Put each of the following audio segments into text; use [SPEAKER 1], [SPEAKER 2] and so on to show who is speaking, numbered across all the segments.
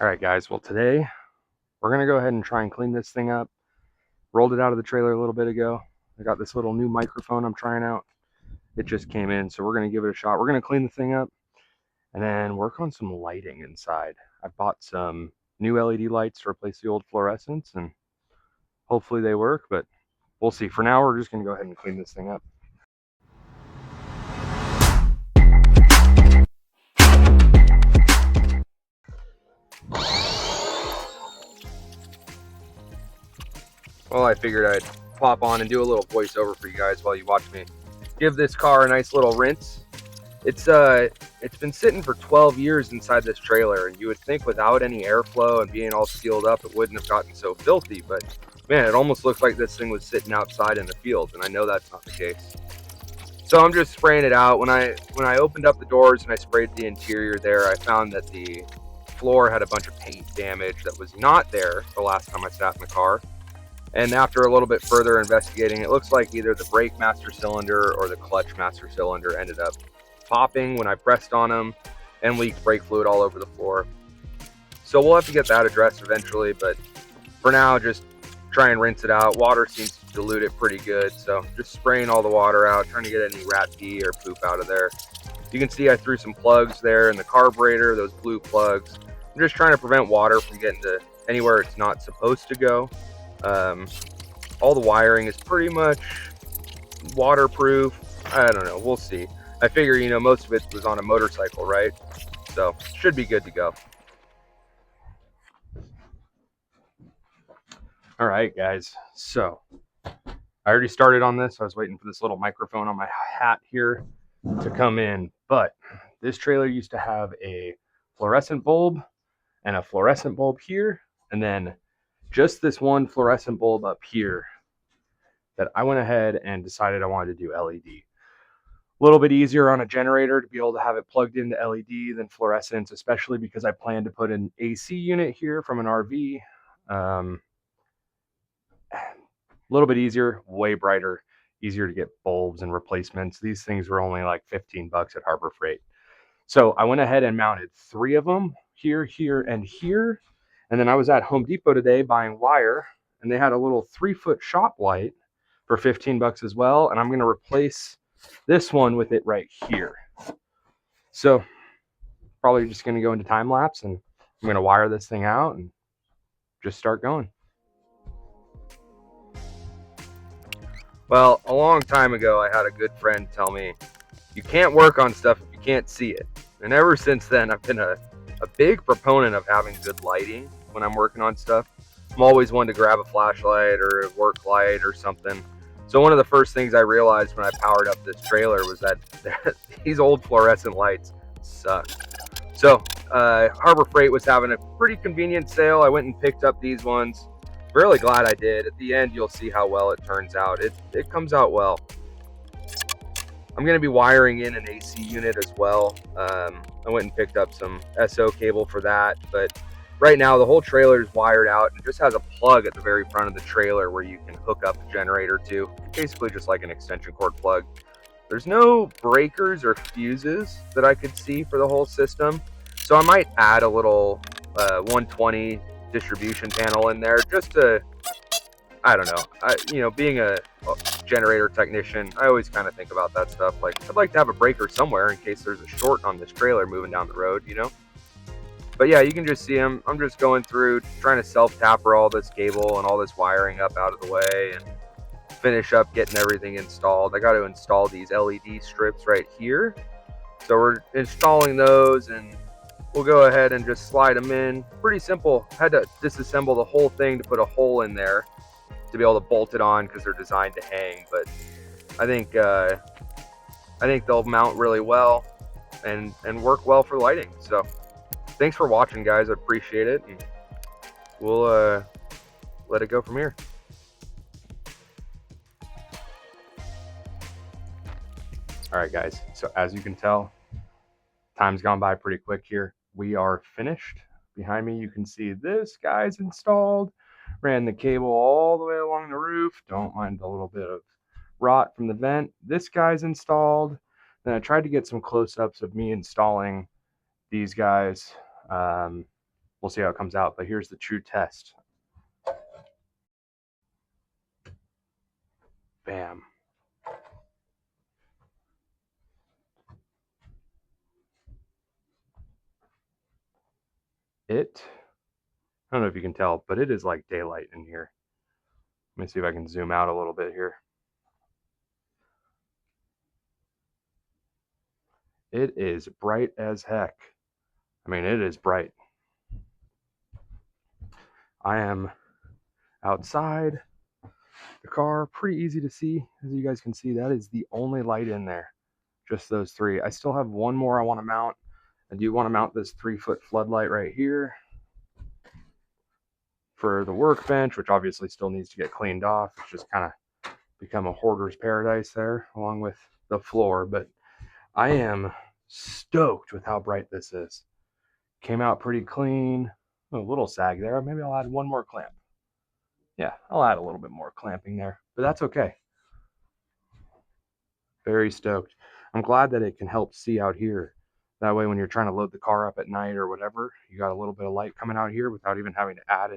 [SPEAKER 1] All right, guys. Well, today we're going to go ahead and try and clean this thing up. Rolled it out of the trailer a little bit ago. I got this little new microphone I'm trying out. It just came in, so we're going to give it a shot. We're going to clean the thing up and then work on some lighting inside. I've bought some new LED lights to replace the old fluorescents, and hopefully they work, but we'll see. For now, we're just going to go ahead and clean this thing up. Well, I figured I'd pop on and do a little voiceover for you guys while you watch me give this car a nice little rinse. It's been sitting for 12 years inside this trailer, and you would think without any airflow and being all sealed up, it wouldn't have gotten so filthy, but man, it almost looks like this thing was sitting outside in the field, and I know that's not the case. So I'm just spraying it out. When I opened up the doors and I sprayed the interior there, I found that the floor had a bunch of paint damage that was not there the last time I sat in the car. And after a little bit further investigating, it looks like either the brake master cylinder or the clutch master cylinder ended up popping when I pressed on them and leaked brake fluid all over the floor. So we'll have to get that addressed eventually, but for now, just try and rinse it out. Water seems to dilute it pretty good, so just spraying all the water out, trying to get any rat pee or poop out of there. You can see I threw some plugs there in the carburetor, those blue plugs. I'm just trying to prevent water from getting to anywhere it's not supposed to go. All the wiring is pretty much waterproof. I don't know, we'll see. I figure, most of it was on a motorcycle, right? So should be good to go. All right, guys. So I already started on this. I was waiting for this little microphone on my hat here to come in. But this trailer used to have a fluorescent bulb and a fluorescent bulb here, and then just this one fluorescent bulb up here that I went ahead and decided I wanted to do LED. A little bit easier on a generator to be able to have it plugged into LED than fluorescence, especially because I plan to put an AC unit here from an RV. A little bit easier, way brighter, easier to get bulbs and replacements. These things were only like 15 bucks at Harbor Freight. So I went ahead and mounted 3 of them here, here, and here. And then I was at Home Depot today buying wire, and they had a little 3-foot shop light for 15 bucks as well. And I'm going to replace this one with it right here. So probably just going to go into time lapse, and I'm going to wire this thing out and just start going. Well, a long time ago, I had a good friend tell me, you can't work on stuff if you can't see it. And ever since then, I've been a big proponent of having good lighting when I'm working on stuff. I'm always one to grab a flashlight or a work light or something. So one of the first things I realized when I powered up this trailer was that these old fluorescent lights suck. So Harbor Freight was having a pretty convenient sale. I went and picked up these ones. Really glad I did. At the end, you'll see how well it turns out. It comes out well. I'm going to be wiring in an AC unit as well. I went and picked up some SO cable for that, but right now the whole trailer is wired out and just has a plug at the very front of the trailer where you can hook up a generator to. Basically just like an extension cord plug. There's no breakers or fuses that I could see for the whole system, so I might add a little 120 distribution panel in there just to, I don't know, being a generator technician, I always kind of think about that stuff. Like, I'd like to have a breaker somewhere in case there's a short on this trailer moving down the road, But yeah, you can just see them. I'm just going through, trying to self-tapper all this cable and all this wiring up out of the way and finish up getting everything installed. I got to install these LED strips right here. So we're installing those, and we'll go ahead and just slide them in. Pretty simple. Had to disassemble the whole thing to put a hole in there to be able to bolt it on because they're designed to hang. But I think they'll mount really well and work well for lighting. So thanks for watching, guys. I appreciate it, and we'll let it go from here. All right, guys. So as you can tell, time's gone by pretty quick here. We are finished. Behind me, you can see this guy's installed. Ran the cable all the way along the roof. Don't mind the little bit of rot from the vent. This guy's installed. Then I tried to get some close-ups of me installing these guys. we'll see how it comes out. But here's the true test. Bam. I don't know if you can tell, but it is like daylight in here. Let me see if I can zoom out a little bit here. It is bright as heck. I mean, it is bright. I am outside the car, pretty easy to see. As you guys can see, that is the only light in there. Just those three. I still have one more I want to mount. I do want to mount this 3-foot floodlight right here for the workbench, which obviously still needs to get cleaned off. It's just kind of become a hoarder's paradise there, along with the floor. But I am stoked with how bright this is. Came out pretty clean. A little sag there. Maybe I'll add one more clamp. Yeah, I'll add a little bit more clamping there, but that's okay. Very stoked. I'm glad that it can help see out here. That way when you're trying to load the car up at night or whatever, you got a little bit of light coming out here without even having to add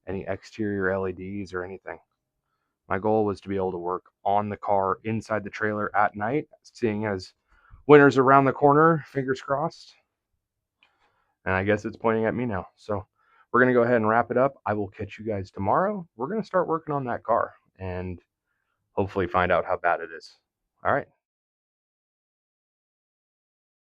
[SPEAKER 1] any exterior LEDs or anything. My goal was to be able to work on the car inside the trailer at night, seeing as winter's around the corner, fingers crossed. And I guess it's pointing at me now. So we're going to go ahead and wrap it up. I will catch you guys tomorrow. We're going to start working on that car and hopefully find out how bad it is. All right.